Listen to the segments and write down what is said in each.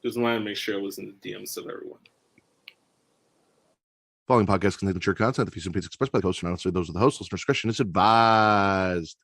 Just wanted to make sure it was in the DMs of everyone. Following podcast contains mature content. If you opinions expressed by the host, and not those of the host, listener discretion is advised.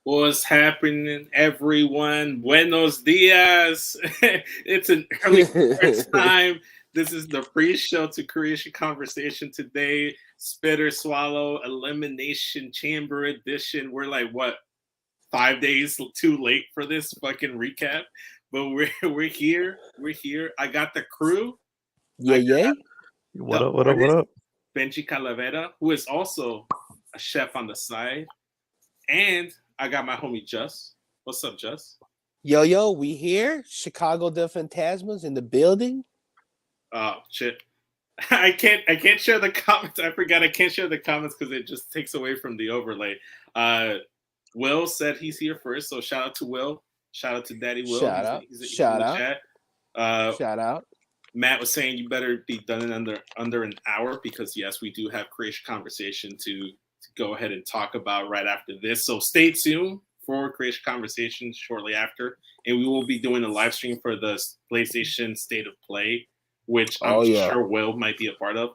What's happening, everyone? Buenos dias. It's an early time. This is the pre-show to Creation Conversation today. Spitter Swallow Elimination Chamber Edition. We're like, what, 5 days too late for this fucking recap? But we're here. We're here. I got the crew. Yeah. What up? Benji Calavera, who is also a chef on the side. And I got my homie Just. What's up, Just? Yo, we here. Chicago the Phantasmas in the building. Oh shit. I can't share the comments. I forgot I can't share the comments because it just takes away from the overlay. Will said he's here first, so shout out to Will. Shout out to Daddy Will. Shout out. Shout out. Matt was saying you better be done in under an hour because yes, we do have Creation Conversation to go ahead and talk about right after this. So stay tuned for Creation Conversations shortly after. And we will be doing a live stream for the PlayStation State of Play, which I'm sure Will might be a part of.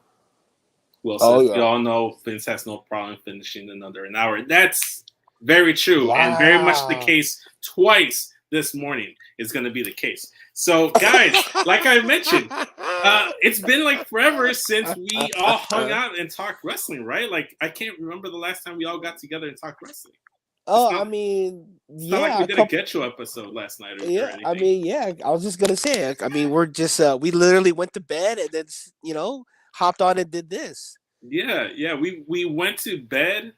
Will says, we all know Vince has no problem finishing in under an hour. That's very true. Wow. And very much the case twice this morning is going to be the case. So, guys, like I mentioned, it's been like forever since we all hung out and talked wrestling, right? Like, I can't remember the last time we all got together and talked wrestling. I mean, not like we did a Get You episode last night. Or anything. I mean, I was just gonna say. I mean, we're just we literally went to bed and then hopped on and did this. Yeah. We went to bed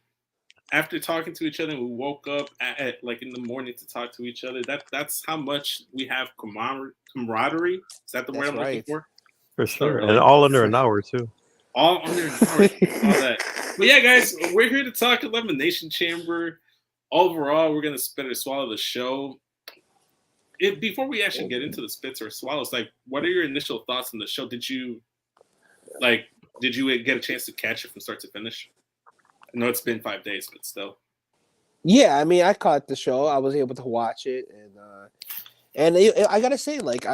after talking to each other, and we woke up at like in the morning to talk to each other. That's how much we have camaraderie. Is that the word I'm looking for? For sure, and all under an hour too. All under an hour. All that. But yeah, guys, we're here to talk Elimination Chamber. Overall, we're gonna spit or swallow the show. Before we actually get into the spits or swallows, like, what are your initial thoughts on the show? Did you get a chance to catch it from start to finish? I know it's been 5 days, but still. Yeah, I mean, I caught the show. I was able to watch it, and I gotta say, like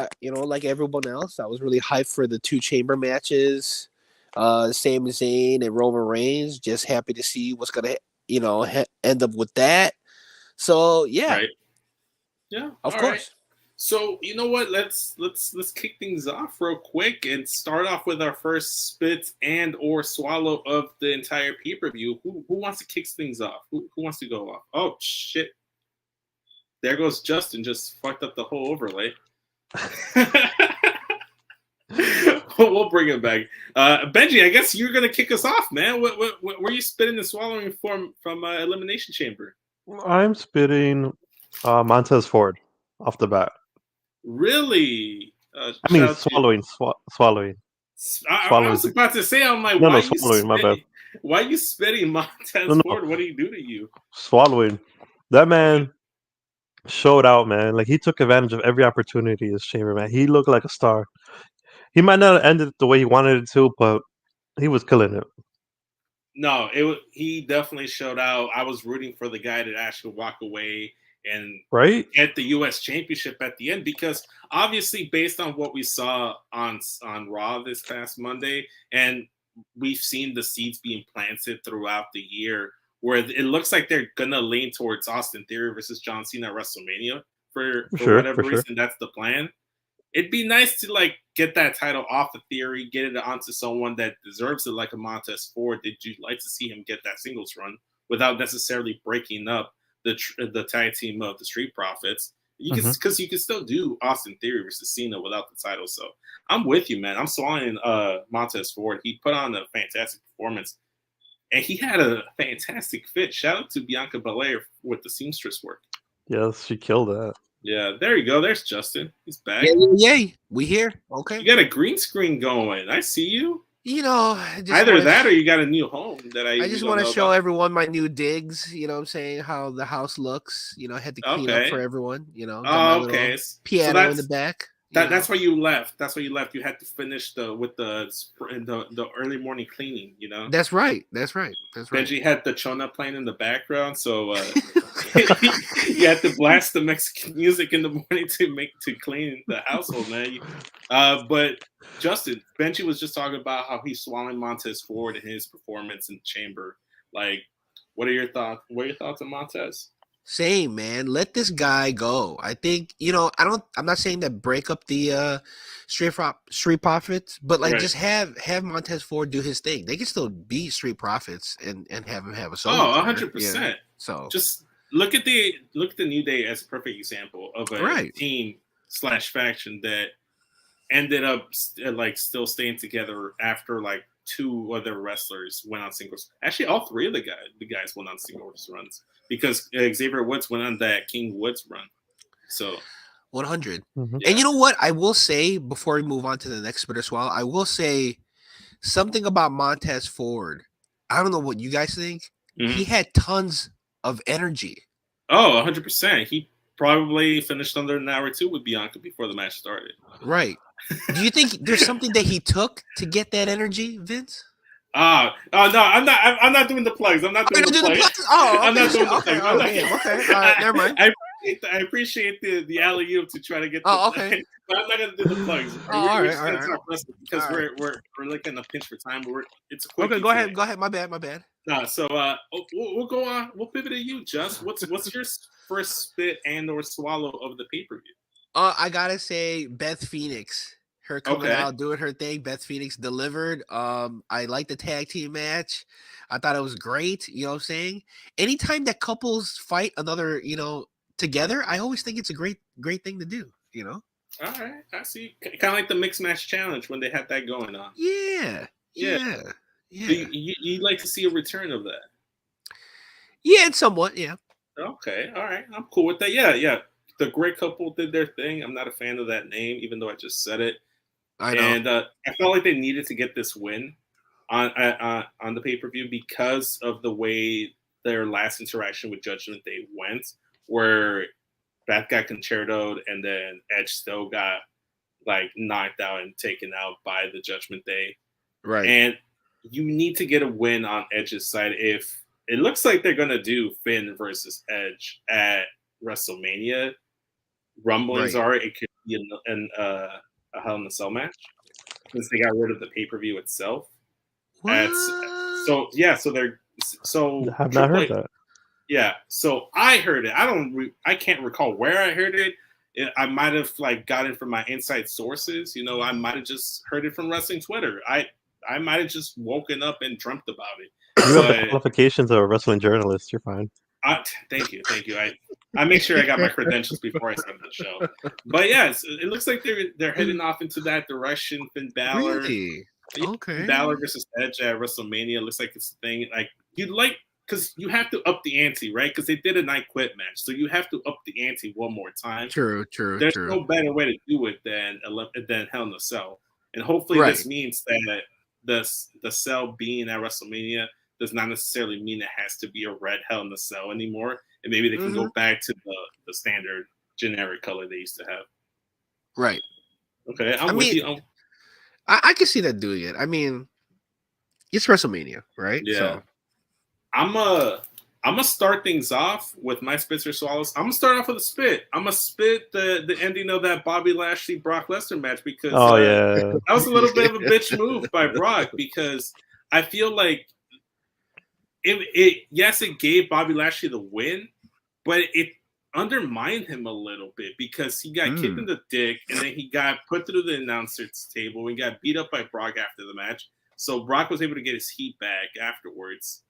everyone else, I was really hyped for the two chamber matches. Same as Zayn and Roman Reigns. Just happy to see what's gonna end up with that. So yeah, right. Yeah, of course. Right. So you know what? Let's kick things off real quick and start off with our first spit and or swallow of the entire pay-per-view. Who wants to kick things off? Who wants to go off? Oh shit! There goes Justin. Just fucked up the whole overlay. We'll bring it back. Benji, I guess you're gonna kick us off, man. What were you spitting and swallowing from Elimination Chamber? I'm spitting Montez Ford off the bat. Really? I mean, swallowing. I was about to say, I'm like, why swallowing? My bad. Why are you spitting Montez Ford? What do you do to you? Swallowing. That man showed out, man. Like, he took advantage of every opportunity as chamber, man. He looked like a star. He might not have ended it the way he wanted it to, but he was killing it. No, he definitely showed out. I was rooting for the guy to actually walk away and get the U.S. Championship at the end, because obviously, based on what we saw on Raw this past Monday, and we've seen the seeds being planted throughout the year, where it looks like they're gonna lean towards Austin Theory versus John Cena at WrestleMania for whatever reason. That's the plan. It'd be nice to like get that title off of Theory, get it onto someone that deserves it, like a Montez Ford. Did you like to see him get that singles run without necessarily breaking up the tag team of the Street Profits? You can because you can still do Austin Theory versus Cena without the title. So I'm with you, man. I'm swallowing Montez Ford. He put on a fantastic performance, and he had a fantastic fit. Shout out to Bianca Belair with the seamstress work. Yes, she killed that. Yeah, there you go. There's Justin. He's back. Yay. We here. Okay. You got a green screen going. I see you. Either that or you got a new home that I just want to show everyone my new digs. You know what I'm saying? How the house looks. I had to clean up for everyone. Okay. Piano in the back. That's why you left. You had to finish the early morning cleaning. That's right. Benji had the Chona playing in the background, so you had to blast the Mexican music in the morning to clean the household, man. But Justin, Benji was just talking about how he's swallowing Montez Ford and his performance in the chamber. Like, what are your thoughts? What are your thoughts on Montez? Same, man. Let this guy go. I think, I'm not saying that break up the Street Profits, but just have Montez Ford do his thing. They can still be Street Profits and have him have a solo. 100%. Yeah. So just look at the New Day as a perfect example of a team / faction that ended up still staying together after two other wrestlers went on singles. Actually, all three of the guys went on singles runs because Xavier Woods went on that King Woods run. So 100. Mm-hmm. And you know what? I will say before we move on to the next Spitter Swallow, I will say something about Montez Ford. I don't know what you guys think. Mm-hmm. He had tons of energy. 100%. He probably finished under an hour too with Bianca before the match started. Right. Do you think there's something that he took to get that energy, Vince? No, I'm not doing the plugs. I'm not doing the plugs. Oh, okay. I'm not doing the plugs. Okay. All right, never mind. I appreciate the alley-oop to try to get. Okay. But I'm not gonna do the plugs. We're just gonna talk wrestling because we're like in a pinch for time. It's a quick. Okay, go ahead. My bad. No, so we'll go on. We'll pivot to you, Just. What's your first spit and/or swallow of the pay-per-view? I gotta say, Beth Phoenix. Her coming out, doing her thing. Beth Phoenix delivered. I like the tag team match. I thought it was great. You know what I'm saying? Anytime that couples fight another, together, I always think it's a great thing to do. All right, I see. Kind of like the mixed match challenge when they had that going on. Yeah. You like to see a return of that? Yeah, and somewhat. Yeah. Okay. All right. I'm cool with that. Yeah. The Great Couple did their thing. I'm not a fan of that name, even though I just said it. I know. And I felt like they needed to get this win on the pay-per-view because of the way their last interaction with Judgment Day went, where Beth got concertoed and then Edge still got knocked out and taken out by the Judgment Day. Right. And you need to get a win on Edge's side. If it looks like they're gonna do Finn versus Edge at WrestleMania, rumblings are it could be a Hell in a Cell match since they got rid of the pay-per-view itself. So I've not heard that. Yeah, so I heard it. I can't recall where I heard it. I might have got it from my inside sources. I might have just heard it from wrestling Twitter. I might have just woken up and dreamt about it. You have the qualifications of a wrestling journalist. You're fine. Thank you. I make sure I got my credentials before I start the show. But yes, it looks like they're heading off into that direction. Finn Balor, really? Okay. Balor versus Edge at WrestleMania looks like it's a thing. Because you have to up the ante, right? Because they did a night quit match, so you have to up the ante one more time. True. There's no better way to do it than Hell in a Cell, and hopefully this means that the cell being at WrestleMania does not necessarily mean it has to be a red Hell in a Cell anymore, and maybe they can go back to the standard generic color they used to have. Right. Okay, I'm with you. I can see that doing it. I mean, it's WrestleMania, right? Yeah. So. I'm gonna start things off with my spits or swallows. I'm gonna start off with a spit. I'm gonna spit the ending of that Bobby Lashley Brock Lesnar match because that was a little bit of a bitch move by Brock because I feel like it gave Bobby Lashley the win, but it undermined him a little bit because he got kicked in the dick and then he got put through the announcer's table and got beat up by Brock after the match. So Brock was able to get his heat back afterwards.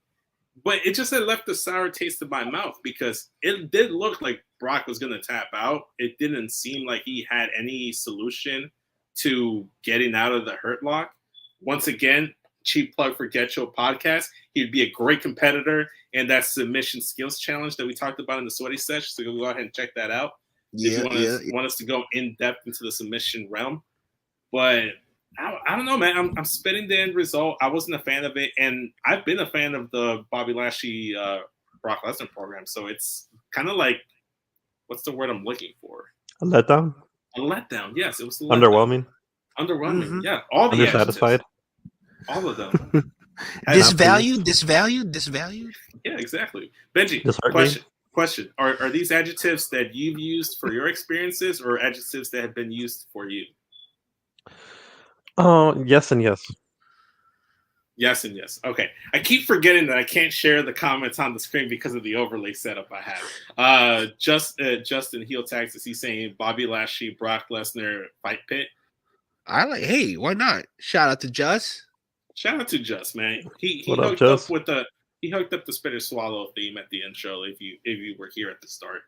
but it just had left a sour taste in my mouth because it did look like Brock was going to tap out. It didn't seem like he had any solution to getting out of the hurt lock. Once again, cheap plug for Get Show podcast. He'd be a great competitor in that submission skills challenge that we talked about in the sweaty session. So go ahead and check that out if you want us to go in depth into the submission realm. But I don't know, man. I'm spitting the end result. I wasn't a fan of it, and I've been a fan of the Bobby Lashley Brock Lesnar program. So it's kind of like, what's the word I'm looking for? A letdown. A letdown. Yes, it was a Underwhelming. Underwhelming. Mm-hmm. Yeah, all the Undersatisfied. All of them. Disvalued. Yeah, exactly. Benji, question. Are these adjectives that you've used for your experiences or adjectives that have been used for you? Yes and yes. Yes and yes. Okay. I keep forgetting that I can't share the comments on the screen because of the overlay setup I have. Justin Heel Taxes, he's saying Bobby Lashley, Brock Lesnar, fight pit. Hey, why not? Shout out to Just. Shout out to Just, man. He What hooked up, up Just? with he hooked up the Spitter Swallow theme at the intro if you were here at the start.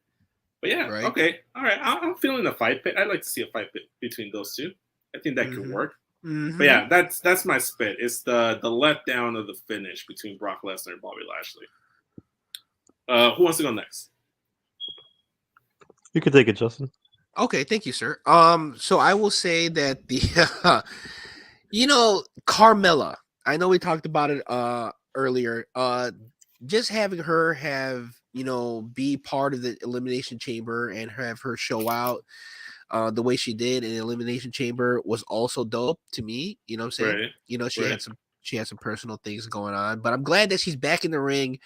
But yeah, Right. Okay. All right. I'm feeling a fight pit. I'd like to see a fight pit between those two. I think that could work. Mm-hmm. But yeah, that's my spit. It's the letdown of the finish between Brock Lesnar and Bobby Lashley. Who wants to go next? You can take it, Justin. Okay, thank you, sir. So I will say that the Carmella, I know we talked about it earlier. Just having her be part of the Elimination Chamber and have her show out the way she did in Elimination Chamber was also dope to me. You know what I'm saying? Right. She had some personal things going on, but I'm glad that she's back in the ring.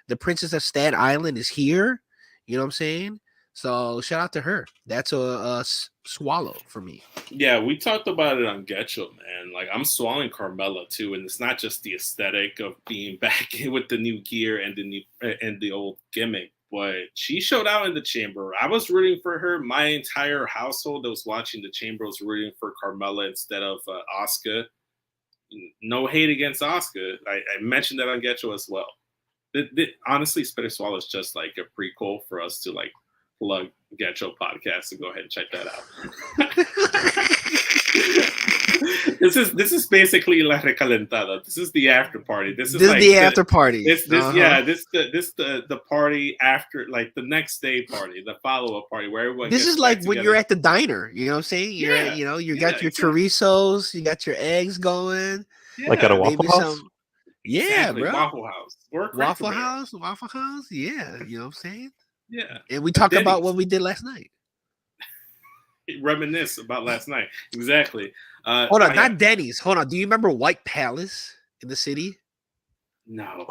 The Princess of Staten Island is here. You know what I'm saying? So shout out to her. That's a swallow for me. Yeah, we talked about it on Get Show, man. Like, I'm swallowing Carmella too, and it's not just the aesthetic of being back with the new gear and the old gimmick, but she showed out in the Chamber. I was rooting for her. My entire household that was watching the Chamber was rooting for Carmella instead of Asuka. No hate against Asuka. I mentioned that on Get Show as well. Honestly, Spitter Swallow is just like a prequel for us to like plug Get Show podcast, so go ahead and check that out. This is basically La Recalentada. This is the after party. This is the after party. This the party after, like the next day party, the follow up party where everyone. This is like when you're at the diner. You know what I'm saying? You got your chorizos, you got your eggs going. Yeah, like at a Waffle House. Exactly. Bro. Waffle House. Waffle House. Yeah, you know what I'm saying? Yeah. And we talked about what we did last night. Reminisce about last night. Exactly. Hold on, not Denny's. Hold on. Do you remember White Palace in the city? No.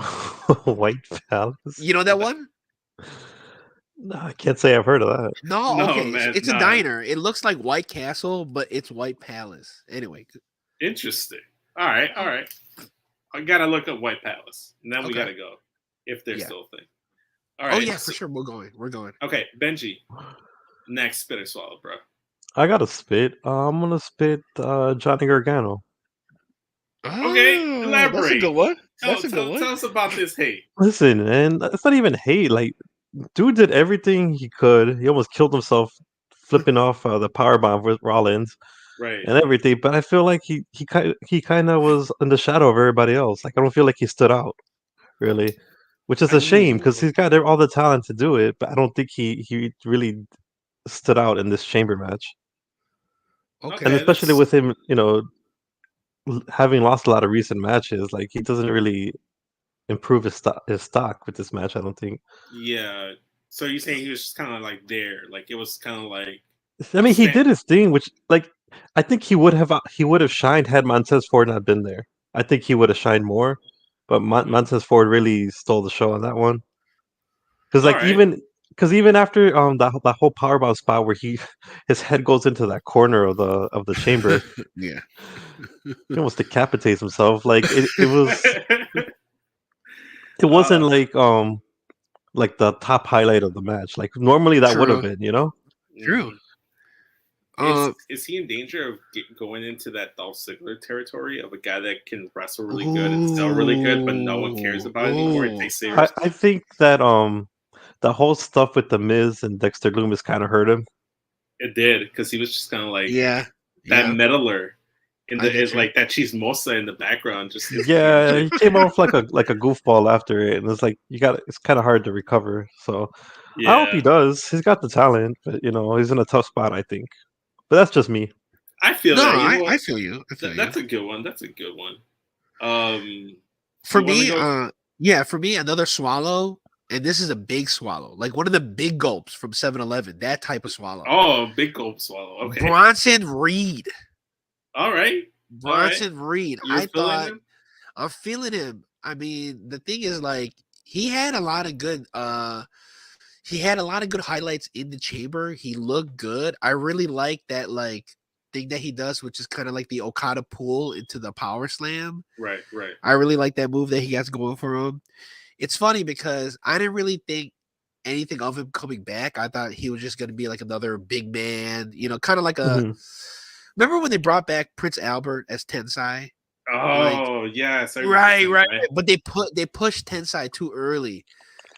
White Palace? You know that one? No, I can't say I've heard of that. No, okay. Man, it's a diner. It looks like White Castle, but it's White Palace. Anyway. Interesting. All right. I gotta look up White Palace. And then we gotta go. If there's still a thing. All right. Oh yeah, for sure. We're going. Okay, Benji. Next spit or swallow, bro. I got to spit. I'm gonna spit Johnny Gargano. Okay, elaborate. That's a good one. Tell us about this hate. Listen, man, it's not even hate. Like, dude did everything he could. He almost killed himself flipping off the powerbomb with Rollins, right, and everything. But I feel like he kind of was in the shadow of everybody else. Like, I don't feel like he stood out, really. Which is a shame because he's got all the talent to do it, but I don't think he really stood out in this chamber match. Okay, and especially with him, having lost a lot of recent matches, like he doesn't really improve his stock with this match. I don't think. Yeah. So you're saying he was just kind of like there, like it was kind of like. I mean, he did his thing, which like I think he would have shined had Montez Ford not been there. I think he would have shined more. But Montez Ford really stole the show on that one. Because even after that whole powerbomb spot where his head goes into that corner of the chamber, yeah, he almost decapitates himself. Like it wasn't like the top highlight of the match. Like normally that would have been, True. Is he in danger of going into that Dolph Ziggler territory of a guy that can wrestle really good and sell really good, but no one cares about it anymore? It takes serious. I think that the whole stuff with the Miz and Dexter Lumis kind of hurt him. It did, because he was just kind of like that meddler in the is like that chismosa in the background. Just yeah, he came off like a goofball after it, and it's like it's kind of hard to recover. So I hope he does. He's got the talent, but he's in a tough spot, I think. But that's just me. I feel that. I feel you. That's a good one. That's a good one. For me, for me, another swallow, and this is a big swallow, like one of the big gulps from 7-Eleven, that type of swallow. Oh, big gulp swallow. Okay. Bronson Reed. All right. Bronson Reed. I'm feeling him. I mean, the thing is, like, he had a lot of good highlights in the chamber. He looked good. I really like that thing that he does, which is kind of like the Okada pull into the power slam. Right. I really like that move that he has going for him. It's funny because I didn't really think anything of him coming back. I thought he was just going to be like another big man, kind of like a. Remember when they brought back Prince Albert as Tensai? Oh, yes. Right. But they pushed Tensai too early.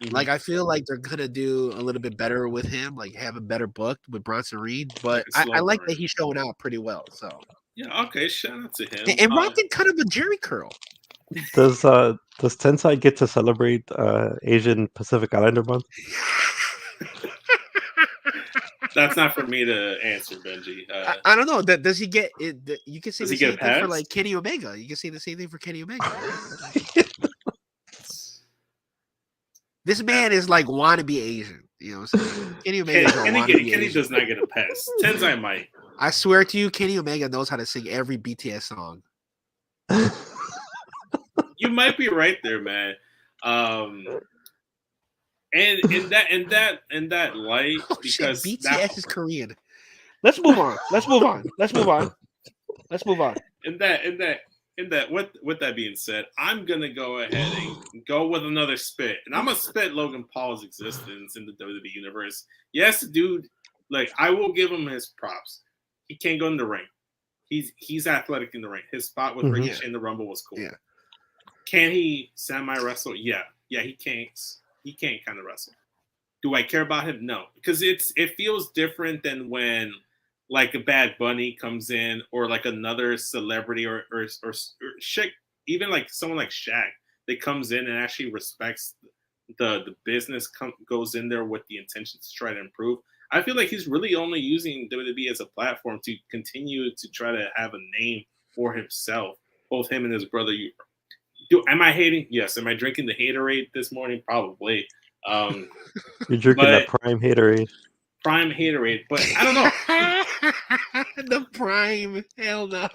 Mm-hmm. Like, I feel like they're gonna do a little bit better with him, like have him better booked with Bronson Reed. But I like that he's showing out pretty well. So yeah, okay, shout out to him. And rocking kind of a Jerry curl. Does Tensai get to celebrate Asian Pacific Islander month? That's not for me to answer, Benji. I don't know. Does he get it? You can say the same thing for like Kenny Omega. You can say the same thing for Kenny Omega. Right? This man is like wannabe Asian. You know what I'm saying? Kenny does not get a pass. Tensai might. I swear to you, Kenny Omega knows how to sing every BTS song. You might be right there, man. And in that light, because shit, BTS is Korean. Let's move on. With that being said, I'm gonna go ahead and go with another spit, and I'm gonna spit Logan Paul's existence in the WWE universe. Yes, dude, like, I will give him his props. He can't go in the ring. He's athletic in the ring. His spot with Ricochet in the Rumble was cool. Yeah. Can he semi-wrestle? Yeah, he can't. He can't kind of wrestle. Do I care about him? No, because it feels different than when like a Bad Bunny comes in, or like another celebrity, or Shaq, even like someone like Shaq that comes in and actually respects the business, goes in there with the intention to try to improve. I feel like he's really only using WWE as a platform to continue to try to have a name for himself. Both him and his brother. Am I hating? Yes. Am I drinking the haterade this morning? Probably. You're drinking that prime haterade. Prime haterade, but I don't know. The prime, hell no.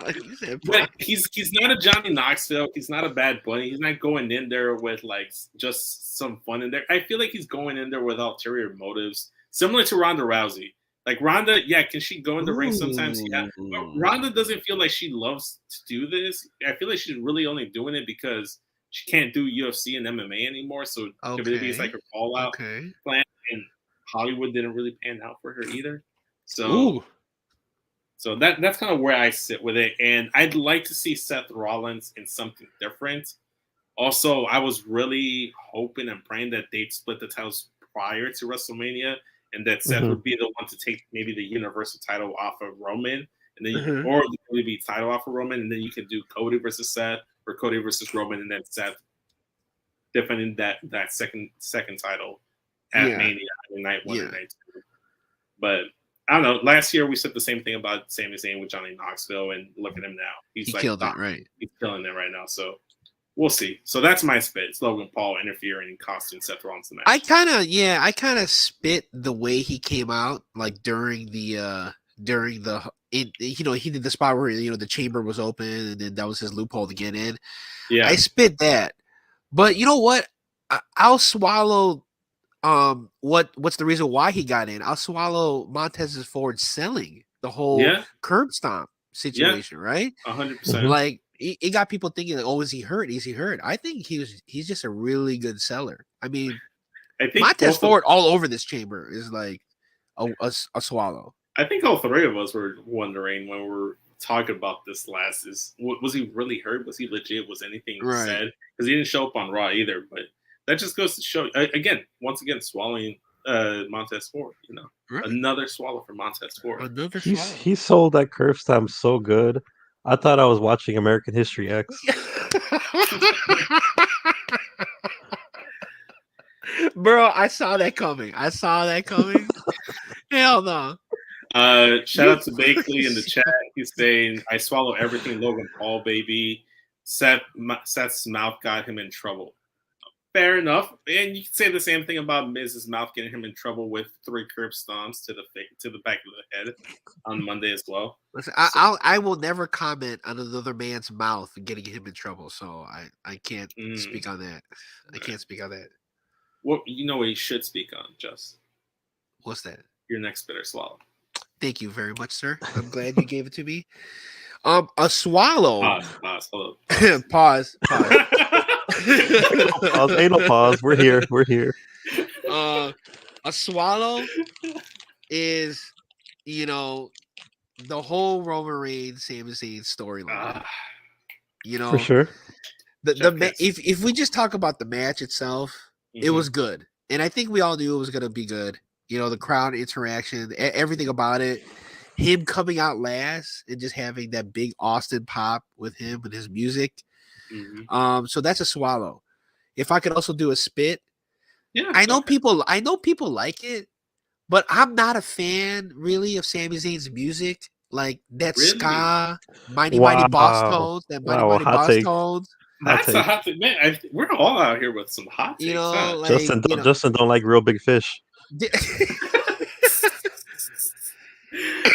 But he's not a Johnny Knoxville. He's not a Bad Bunny. He's not going in there with like just some fun in there. I feel like he's going in there with ulterior motives, similar to Ronda Rousey. Like Ronda, yeah, can she go in the ring sometimes? Yeah. But Ronda doesn't feel like she loves to do this. I feel like she's really only doing it because she can't do UFC and MMA anymore. So WWE is like her fallout plan, and Hollywood didn't really pan out for her either. So that's kind of where I sit with it. And I'd like to see Seth Rollins in something different. Also, I was really hoping and praying that they'd split the titles prior to WrestleMania, and that Seth would be the one to take maybe the Universal title off of Roman, and then or the WWE title off of Roman, and then you can do Cody versus Seth, or Cody versus Roman, and then Seth defending that second title at Mania, night 1 and night 2. But I don't know. Last year we said the same thing about Sami Zayn with Johnny Knoxville, and look at him now. He killed it, right? He's killing it right now. So we'll see. So that's my spit. It's Logan Paul interfering and costing Seth Rollins the match. I kind of spit the way he came out, like during the he did the spot where the chamber was open, and then that was his loophole to get in. Yeah, I spit that. But you know what? I'll swallow. What's the reason why he got in? I'll swallow Montez's Ford selling the whole curb stomp situation, right? 100%. Like it got people thinking, like, oh, is he hurt? Is he hurt? I think he's just a really good seller. I mean, I think Montez Ford all over this chamber is like a swallow. I think all three of us were wondering when we were talking about this last is was he really hurt? Was he legit? Was anything said? Because he didn't show up on Raw either. But that just goes to show once again, swallowing Montez Ford. Another swallow for Montez Ford. Another He sold that curve stamp so good. I thought I was watching American History X. Bro, I saw that coming. Hell no. Shout out to Bakley in the chat. He's saying, "I swallow everything, Logan Paul, baby." Seth's mouth got him in trouble. Fair enough, and you can say the same thing about Miz's mouth getting him in trouble with 3 curb stomps to the back of the head on Monday as well. Listen, I will never comment on another man's mouth getting him in trouble, so I can't speak on that. I can't speak on that. What you should speak on, Just. What's that? Your next bitter swallow. Thank you very much, sir. I'm glad you gave it to me. A swallow. Pause. Hold up. Pause. Ain't no pause. We're here. A swallow is, the whole Roman Reigns, Sami Zayn storyline. For sure. If we just talk about the match itself, it was good, and I think we all knew it was gonna be good. The crowd interaction, everything about it. Him coming out last and just having that big Austin pop with him and his music. So that's a swallow. If I could also do a spit, I know people like it, but I'm not a fan really of Sami Zayn's music, like that ska, mighty boss tones, that mighty boss tones. That's a hot take, man. We're all out here with some hot takes. Justin don't like real big fish. Do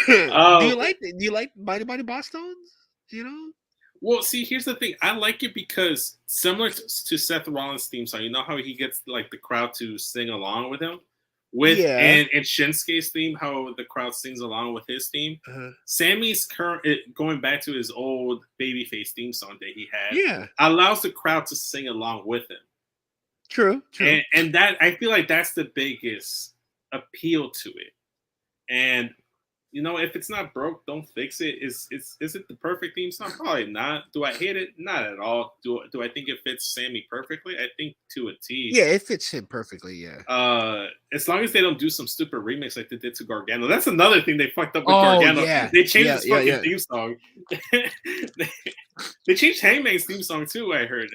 you like mighty boss tones? Well, see, here's the thing. I like it because similar to Seth Rollins' theme song, you know how he gets like the crowd to sing along with him, and Shinsuke's theme, how the crowd sings along with his theme. Sammy's going back to his old babyface theme song that he had, allows the crowd to sing along with him. True. And that I feel like that's the biggest appeal to it. And if it's not broke, don't fix it. Is it the perfect theme song? Probably not. Do I hate it? Not at all. Do I think it fits Sammy perfectly? I think to a T. Yeah, it fits him perfectly. Yeah. As long as they don't do some stupid remix like they did to Gargano. That's another thing they fucked up with Gargano. Yeah. They changed his fucking theme song. They changed Hangman's theme song too. I heard.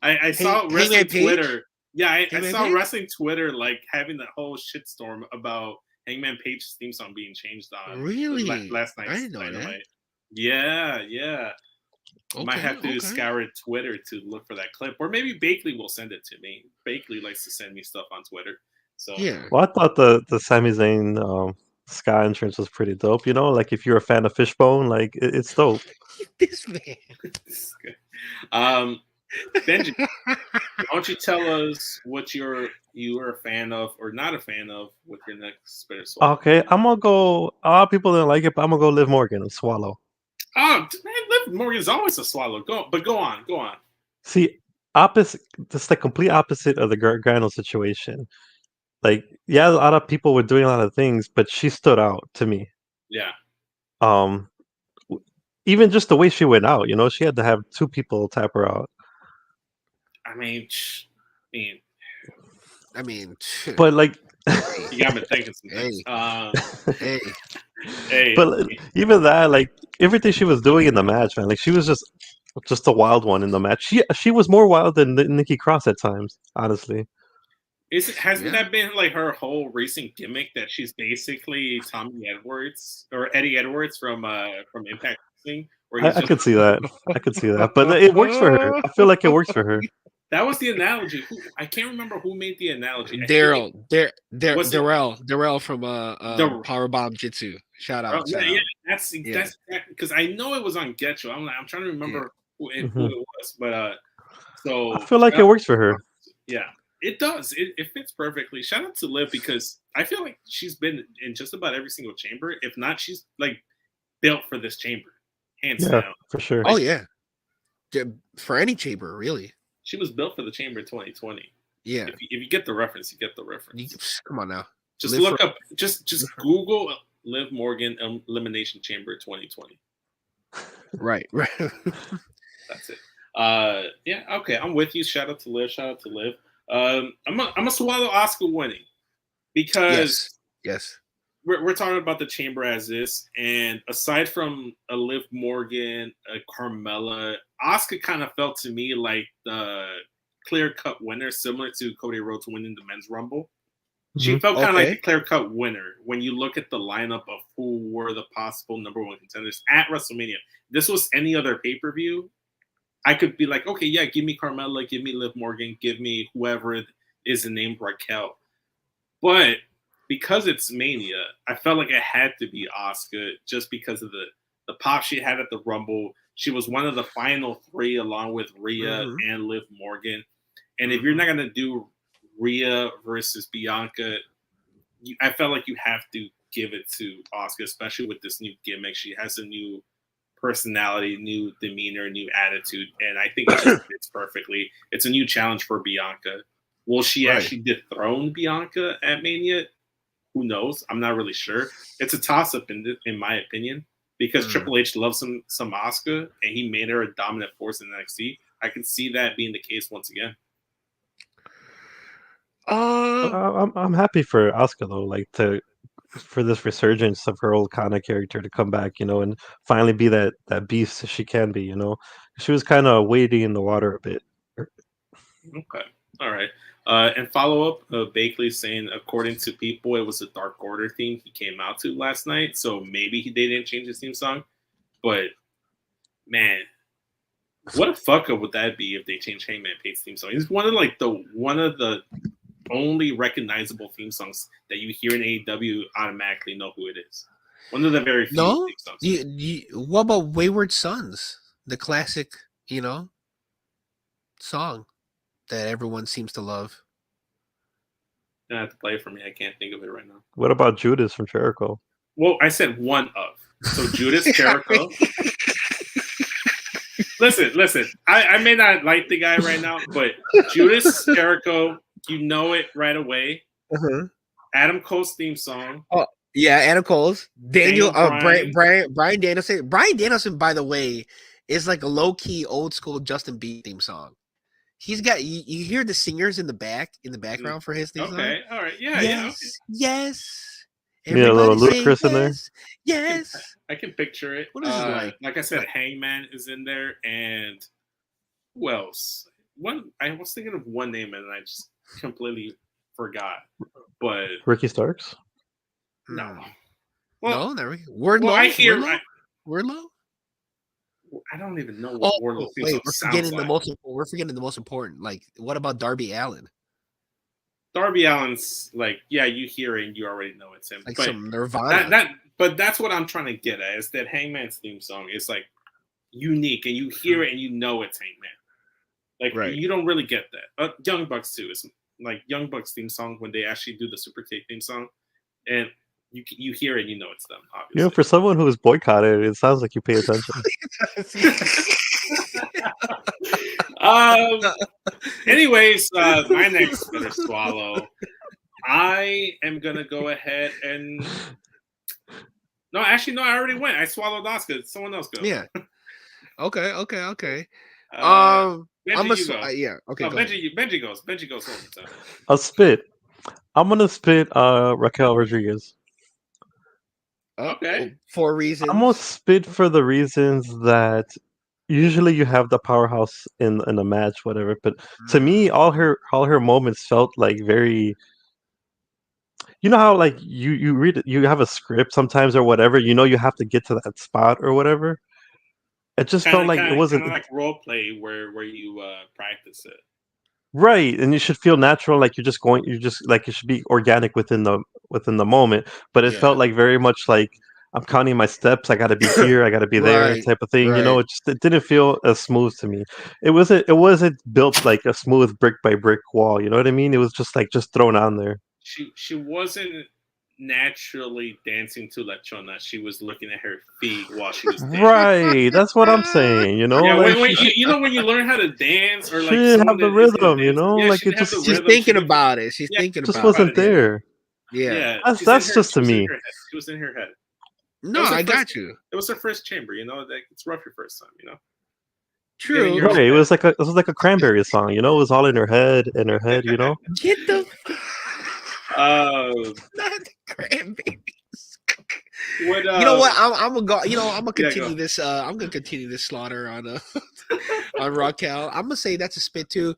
I saw wrestling Twitter. Yeah, I saw wrestling Twitter like having that whole shitstorm about Hangman Page's theme song being changed on last night's I didn't know Dynamite. that. Yeah. Might have to scour Twitter to look for that clip, or maybe Bakley will send it to me. Bakley likes to send me stuff on Twitter. So yeah. Well, I thought the Sami Zayn Sky entrance was pretty dope. Like if you're a fan of Fishbone, like it's dope. This man. This is good. Benji, why don't you tell us what you are a fan of or not a fan of with your next bitter swallow? Okay, I'm gonna go. A lot of people didn't like it, but I'm gonna go Liv Morgan and swallow. Oh man, Liv Morgan's always a swallow. Go on. See, this is the complete opposite of the Gargano situation. Like, a lot of people were doing a lot of things, but she stood out to me. Yeah. Even just the way she went out, she had to have 2 people tap her out. I mean, but like, you got me thinking some things. Hey. But even that, like everything she was doing in the match, man, like she was just a wild one in the match. She was more wild than Nikki Cross at times, honestly. Hasn't that been like her whole recent gimmick that she's basically Tommy Edwards or Eddie Edwards from Impact Wrestling? I could see that. But it works for her. I feel like it works for her. That was the analogy. I can't remember who made the analogy. Darrell from Powerbomb Jitsu. Shout out. That's because I know it was on Get You. I'm trying to remember who it was, but so I feel like it works for her. Yeah, it does. It fits perfectly. Shout out to Liv because I feel like she's been in just about every single chamber. If not, she's like built for this chamber, hands down, for sure. Oh yeah, for any chamber really. She was built for the Chamber 2020. Yeah. If you get the reference, you get the reference. Come on now. Just look up. Just Google Liv Morgan Elimination Chamber 2020. Right. That's it. Yeah, okay, I'm with you. Shout out to Liv. I'm gonna swallow Asuka winning because yes. We're talking about the chamber as this, and aside from a Liv Morgan, a Carmella, Asuka kind of felt to me like the clear-cut winner, similar to Cody Rhodes winning the Men's Rumble. She felt kind of like the clear-cut winner when you look at the lineup of who were the possible number one contenders at WrestleMania. This was any other pay-per-view, I could be like, okay, yeah, give me Carmella, give me Liv Morgan, give me whoever is named Raquel. But because it's Mania, I felt like it had to be Asuka just because of the pop she had at the Rumble. She was one of the final three along with Rhea and Liv Morgan. And if you're not going to do Rhea versus Bianca, I felt like you have to give it to Asuka, especially with this new gimmick. She has a new personality, new demeanor, new attitude, and I think it just fits perfectly. It's a new challenge for Bianca. Will she actually dethrone Bianca at Mania? Who knows? I'm not really sure. It's a toss-up in my opinion, because Triple H loves some Asuka, and he made her a dominant force in NXT. I can see that being the case once again. I'm happy for Asuka though, like for this resurgence of her old Kana character to come back, and finally be that beast she can be. She was kind of wading in the water a bit. Okay, all right. And follow up, Bakley saying, according to people, it was a Dark Order theme he came out to last night, so maybe they didn't change his theme song. But man, what a fuck up would that be if they changed Hangman Page's theme song? It's one of the only recognizable theme songs that you hear in AEW, automatically know who it is. One of the very few theme songs. What about Wayward Sons, the classic, song that everyone seems to love? You have to play it for me. I can't think of it right now. What about Judas from Jericho? Well, I said one of. So Judas, Jericho. Listen. I may not like the guy right now, but Judas, Jericho, you know it right away. Adam Cole's theme song. Oh, yeah, Adam Cole's. Brian Danielson. Brian Danielson, by the way, is like a low-key, old-school Justin Bieber theme song. He's got you hear the singers in the background for his theme song. Okay, all right, yeah, yes. Yeah, a little Ludacris in there. Yes, I can picture it. What is it like? Like I said, Hangman is in there, and who else? I was thinking of one name and I just completely forgot. But Ricky Starks? No. Well, there we go. Wardlow. Well, I hear Wardlow. I don't even know what Wardlow wait, we're forgetting the most important. Like, what about Darby Allin? Darby Allin's like, yeah, you hear it and you already know it's him. Like but some Nirvana. But that's what I'm trying to get at, is that Hangman's theme song is like unique, and you hear it and you know it's Hangman. Like you don't really get that. Young Bucks too is like Young Bucks theme song when they actually do the Super Kick theme song, and you hear it, and you know it's them. Obviously, for someone who is boycotted, it sounds like you pay attention. Anyways, my next better swallow. I am gonna go ahead and no, actually, no. I already went. I swallowed Asuka. Someone else go. Yeah. Okay. Benji, you go. Yeah. Okay. No, Benji goes. Benji goes all the time. I'll spit. I'm gonna spit Raquel Rodriguez. Okay. For reasons. I'm gonna spit for the reasons that usually you have the powerhouse in a match, whatever. But to me, all her moments felt like very. You know how like you read it, you have a script sometimes or whatever. You have to get to that spot or whatever. It just felt like it wasn't like role play where you practice it. Right, and you should feel natural, like you're just like it should be organic within the moment. But it felt like very much like I'm counting my steps. I got to be here. I got to be there, type of thing. Right. It didn't feel as smooth to me. It wasn't built like a smooth brick by brick wall. You know what I mean? It was just thrown on there. She wasn't naturally dancing to La Chona. She was looking at her feet while she was dancing. Right, that's what I'm saying. Yeah, like when you learn how to dance, or like she have the rhythm. Yeah, like it just she's thinking about it. She's thinking about it. Just wasn't there. Yeah. That's just to me. It was in her head. No, I got you. It was her first chamber. It's rough your first time. True. Right, it was like a Cranberry song. It was all in her head. Get the not the Cranberries. What, you know what? I'm gonna go. I'm gonna continue go. this. I'm gonna continue this slaughter on on Raquel. I'm gonna say that's a spit too.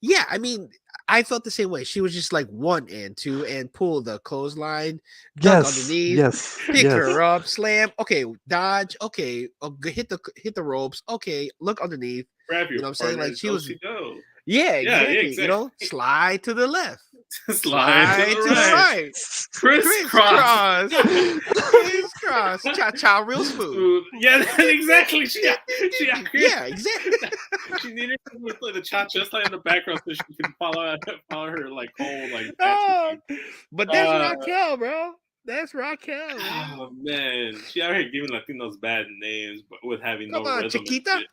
Yeah, I mean, I felt the same way. She was just like 1 and 2 and pull the clothesline, duck underneath, pick her up, slam. Okay, dodge. Okay, hit the ropes. Okay, look underneath. Grab your you know what I'm saying? Like she was. Go. Yeah, exactly. Slide to the left. Slide to the right. Crisscross. Crisscross. Cha-cha real smooth. Yeah, exactly. Yeah, exactly. She needed to play the cha-cha slide in the background so she can follow her like whole like. But that's Raquel, bro. That's Raquel. Oh man, she out here giving Latinos bad names, but with having no rhythm. Chiquita.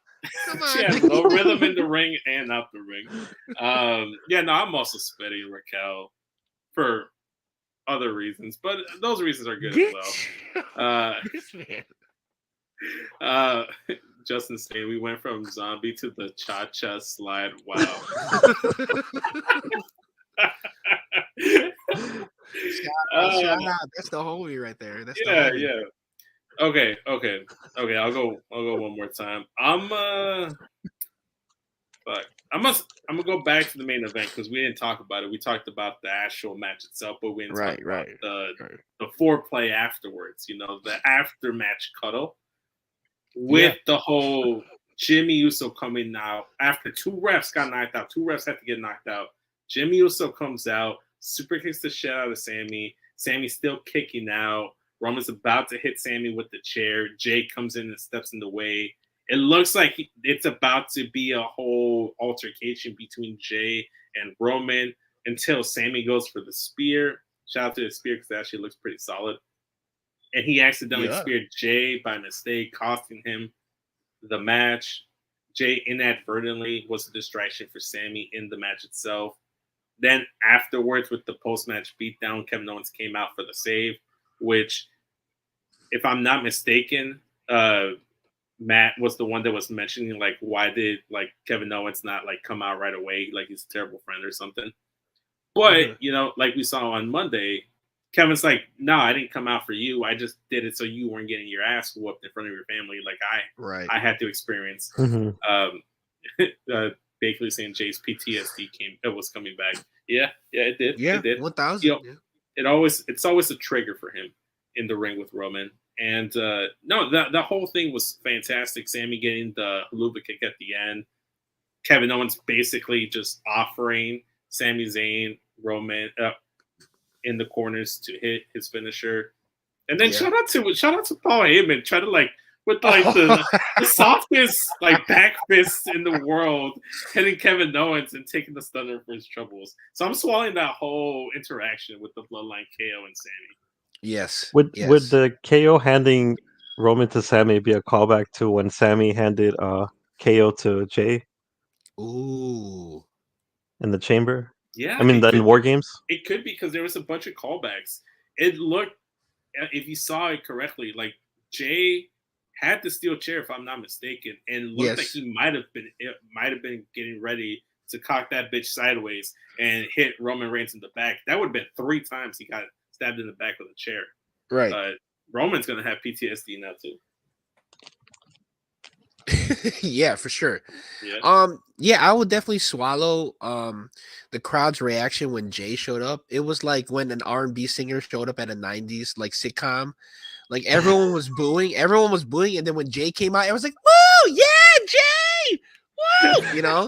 Come on, she has no rhythm in the ring and out the ring. I'm also spitting Raquel for other reasons, but those reasons are good as well. Justin saying we went from zombie to the cha-cha slide. Wow. Shout out. That's the homie right there. That's yeah. Okay. I'll go one more time. I'm gonna go back to the main event because we didn't talk about it. We talked about the actual match itself, but we didn't talk about the foreplay afterwards. The after match cuddle with the whole Jimmy Uso coming out after 2 refs got knocked out. 2 refs had to get knocked out. Jimmy Uso comes out, super kicks the shit out of Sammy. Sammy's still kicking out. Roman's about to hit Sammy with the chair. Jay comes in and steps in the way. It looks like it's about to be a whole altercation between Jay and Roman until Sammy goes for the spear. Shout out to the spear because it actually looks pretty solid. And he accidentally speared Jay by mistake, costing him the match. Jay inadvertently was a distraction for Sammy in the match itself. Then afterwards, with the post-match beatdown, Kevin Owens came out for the save, which, if I'm not mistaken, Matt was the one that was mentioning, like, why did Kevin Owens not come out right away, like he's a terrible friend or something. But like we saw on Monday, Kevin's like, no, I didn't come out for you. I just did it so you weren't getting your ass whooped in front of your family, like I had to experience. Basically saying Jay's PTSD was coming back. Yeah, it did. Yeah, it did. 1,000. It's always a trigger for him in the ring with Roman. And the whole thing was fantastic. Sammy getting the haluva kick at the end. Kevin Owens basically just offering Sami Zayn, Roman in the corners to hit his finisher. And then shout out to Paul Heyman, try to with the softest back fist in the world, hitting Kevin Owens and taking the stunner for his troubles. So I'm swallowing that whole interaction with the Bloodline KO and Sammy. Yes. Would the KO handing Roman to Sammy be a callback to when Sammy handed KO to Jay? Ooh. In the chamber? Yeah. I mean, in War Games? It could be because there was a bunch of callbacks. It looked, if you saw it correctly, like Jay had the steel chair, if I'm not mistaken, and looked like he might have been getting ready to cock that bitch sideways and hit Roman Reigns in the back. That would have been 3 times he got stabbed in the back with a chair. Right. Roman's gonna have PTSD now too. Yeah, for sure. Yeah. I would definitely swallow the crowd's reaction when Jay showed up. It was like when an R&B singer showed up at a 90s sitcom. Everyone was booing, and then when Jay came out, I was like, "Woo, yeah, Jay! Woo!"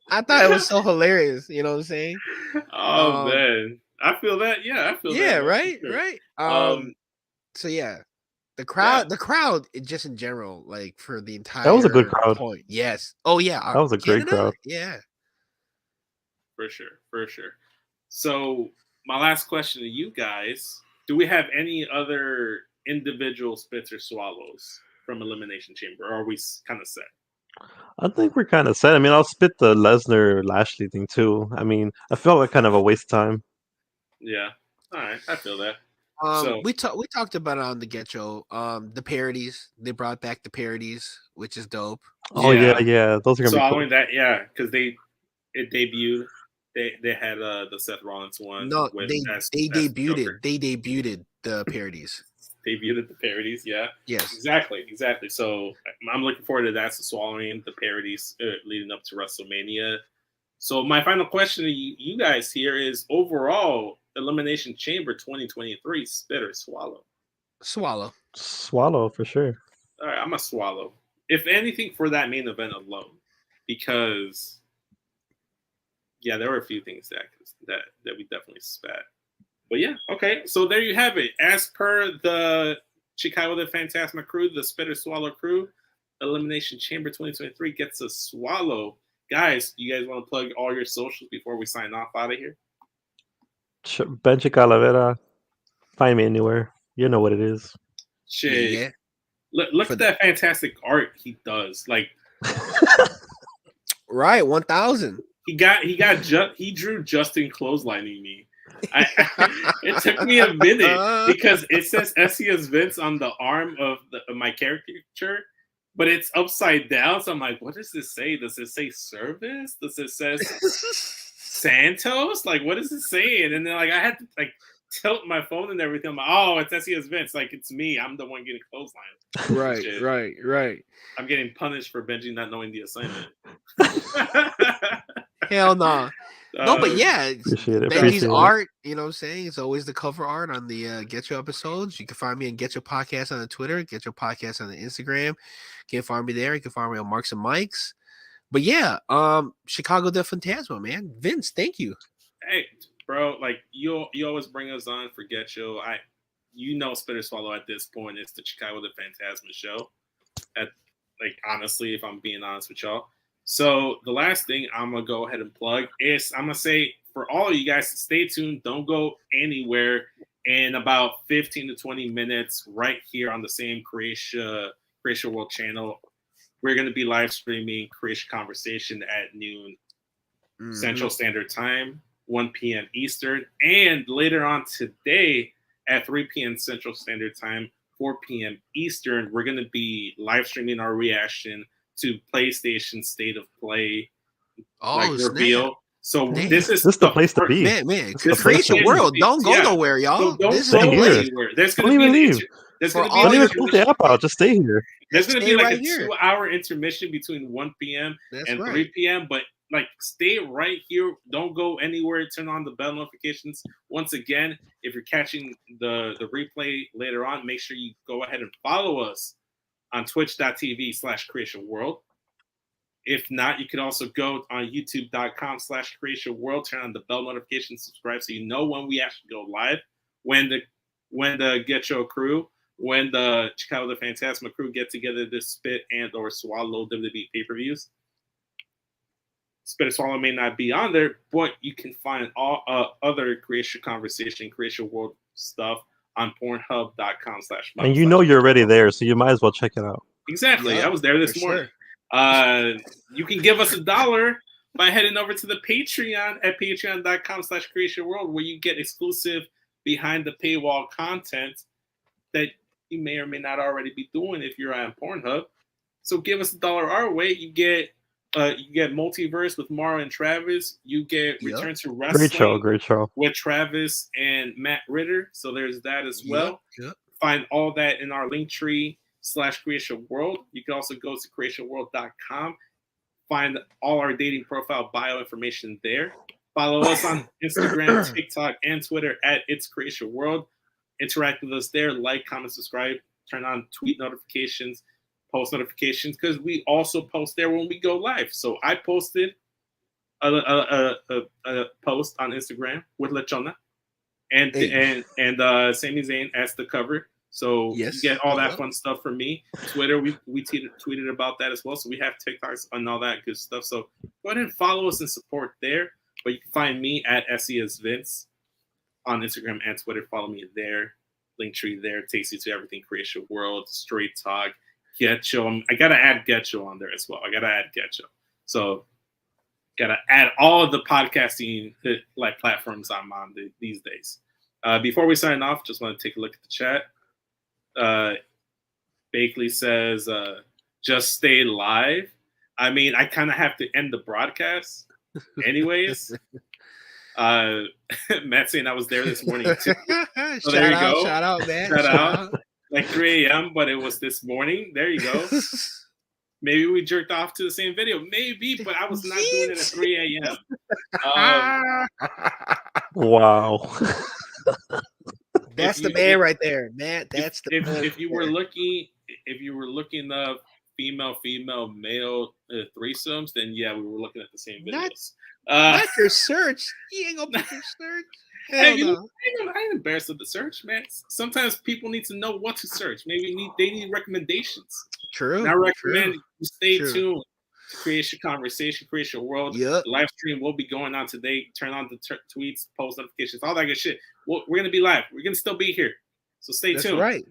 I thought it was so hilarious. You know what I'm saying? Oh man, I feel that. Yeah, I feel that. Yeah, right, sure. Right. So yeah, the crowd, just in general, for the entire. That was a good crowd. Point. Yes. Oh yeah, that was a great crowd. Yeah. For sure. So my last question to you guys: do we have any other individual spits or swallows from Elimination Chamber, or are we kind of set? I think we're kind of set. I mean, I'll spit the Lesnar Lashley thing too. I mean, I felt like kind of a waste of time. Yeah. All right, I feel that. We talked about it on the Get Show. The parodies, they brought back the parodies, which is dope. Oh yeah, those are gonna be cool. Only that, because it debuted. They had the Seth Rollins one. No, with they debuted Joker. it. They debuted the parodies. Debuted the parodies, yeah. Yes, exactly. So I'm looking forward to that. So swallowing the parodies leading up to WrestleMania. So my final question to you guys here is: overall Elimination Chamber 2023, spit or swallow? swallow for sure. All right, I'm a swallow. If anything, for that main event alone, because there were a few things that we definitely spat. But yeah, okay. So there you have it. As per the Chicago the Phantasma crew, the Spitter Swallow crew, Elimination Chamber 2023 gets a swallow. Guys, do you guys want to plug all your socials before we sign off out of here? Benji Calavera. Find me anywhere. You know what it is. Shit. Yeah. Look at that fantastic art he does. Like, right, 1,000. He drew Justin clotheslining me. It took me a minute because it says SES Vince on the arm of my caricature, but it's upside down. So I'm like, what does this say? Does it say service? Does it say Santos? Like, what is it saying? And then I had to tilt my phone and everything. I'm like, oh, it's SES Vince. Like, it's me. I'm the one getting clotheslined. Right. I'm getting punished for Benji not knowing the assignment. Hell no. No, but yeah, Benji's art, you know what I'm saying? It's always the cover art on the Get Your episodes. You can find me on Get Your Podcast on the Twitter, Get Your Podcast on the Instagram. You can find me there. You can find me on Marks and Mikes. But yeah, Chicago the Phantasma, man. Vince, thank you. Hey, bro, you always bring us on for Get Show. Spitter Swallow at this point. It's the Chicago the Phantasma show. Honestly, if I'm being honest with y'all. So the last thing I'm going to go ahead and plug is I'm going to say for all of you guys, stay tuned. Don't go anywhere. In about 15 to 20 minutes right here on the same Croatia World channel, we're going to be live streaming Croatia Conversation at noon Central Standard Time, 1 p.m. Eastern. And later on today at 3 p.m. Central Standard Time, 4 p.m. Eastern, we're going to be live streaming our reaction to PlayStation State of Play reveal. So this is the place to be. Man, Croatia World. Don't go nowhere, y'all. Don't go anywhere. There's going to be leave. Don't even pull the app out. Just stay here. There's going to be a 2-hour intermission between 1 p.m. and 3 p.m. But stay right here. Don't go anywhere. Turn on the bell notifications. Once again, if you're catching the replay later on, make sure you go ahead and follow us on twitch.tv/Croatia World. If not, you can also go on youtube.com/Croatia World, turn on the bell notification, subscribe so you know when we actually go live, when the Get Show crew, when the Chicago the Phantasma crew get together to spit and or swallow WWE pay-per-views. Spit or Swallow may not be on there, but you can find all other Croatia Conversation, Croatia World stuff on pornhub.com/. And you're already there, so you might as well check it out. Exactly. I was there this morning. Sure. You can give us $1 by heading over to the Patreon at patreon.com/Croatia World, where you get exclusive behind the paywall content that you may or may not already be doing if you're on Pornhub. So give us $1 our way. You get Multiverse with Mara and Travis. You get Return to Wrestling. Great show. With Travis and Matt Ritter. So there's that as well. Yep. Find all that in our link tree /Croatia World. You can also go to CroatiaWorld.com. Find all our dating profile bio information there. Follow us on Instagram, TikTok, and Twitter at It's Croatia World. Interact with us there. Like, comment, subscribe. Turn on tweet notifications, post notifications, because we also post there when we go live. So I posted a post on Instagram with Lechona and Sami Zayn as the cover. So you get all that fun stuff from me. Twitter, we tweeted about that as well. So we have TikToks and all that good stuff. So go ahead and follow us and support there. But you can find me at SES Vince on Instagram and Twitter. Follow me there. Linktree there takes you to everything Croatia World, Straight Talk, Getcho. I gotta add Getcho on there as well. So gotta add all of the podcasting platforms I'm on these days. Before we sign off, just want to take a look at the chat. Bakley says, just stay live. I mean, I kind of have to end the broadcast anyways. Matt saying I was there this morning too. So there you go. Shout out, man. Shout out. Like 3 a.m., but it was this morning. There you go. Maybe we jerked off to the same video. Maybe, but I was not doing it at 3 a.m. Wow. That's the man right there, man. That's the man. If you were looking up female male threesomes, then yeah, we were looking at the same videos. Not your search. You ain't gonna put your search. Hell no. I ain't embarrassed of the search, man. Sometimes people need to know what to search. Maybe they need recommendations. True. And I recommend you stay tuned to Create Your Conversation, Create Your World. Yep. The live stream will be going on today. Turn on the tweets, post notifications, all that good shit. We're going to be live. We're going to still be here. So stay tuned. That's right.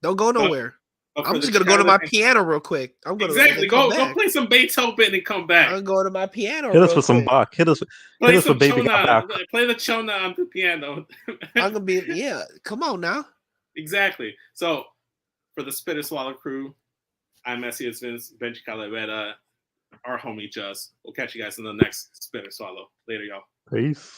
Don't go nowhere. But I'm just going to go to my piano real quick. I'm going to go play some Beethoven and come back. I'm going to my piano. Hit us with some Bach. Hit us with Baby Got Back. Play the Chona on the piano. I'm going to be, come on now. Exactly. So for the Spit and Swallow crew, I'm Messias Vince, Benji Calavera, our homie Just. We'll catch you guys in the next Spit or Swallow. Later, y'all. Peace.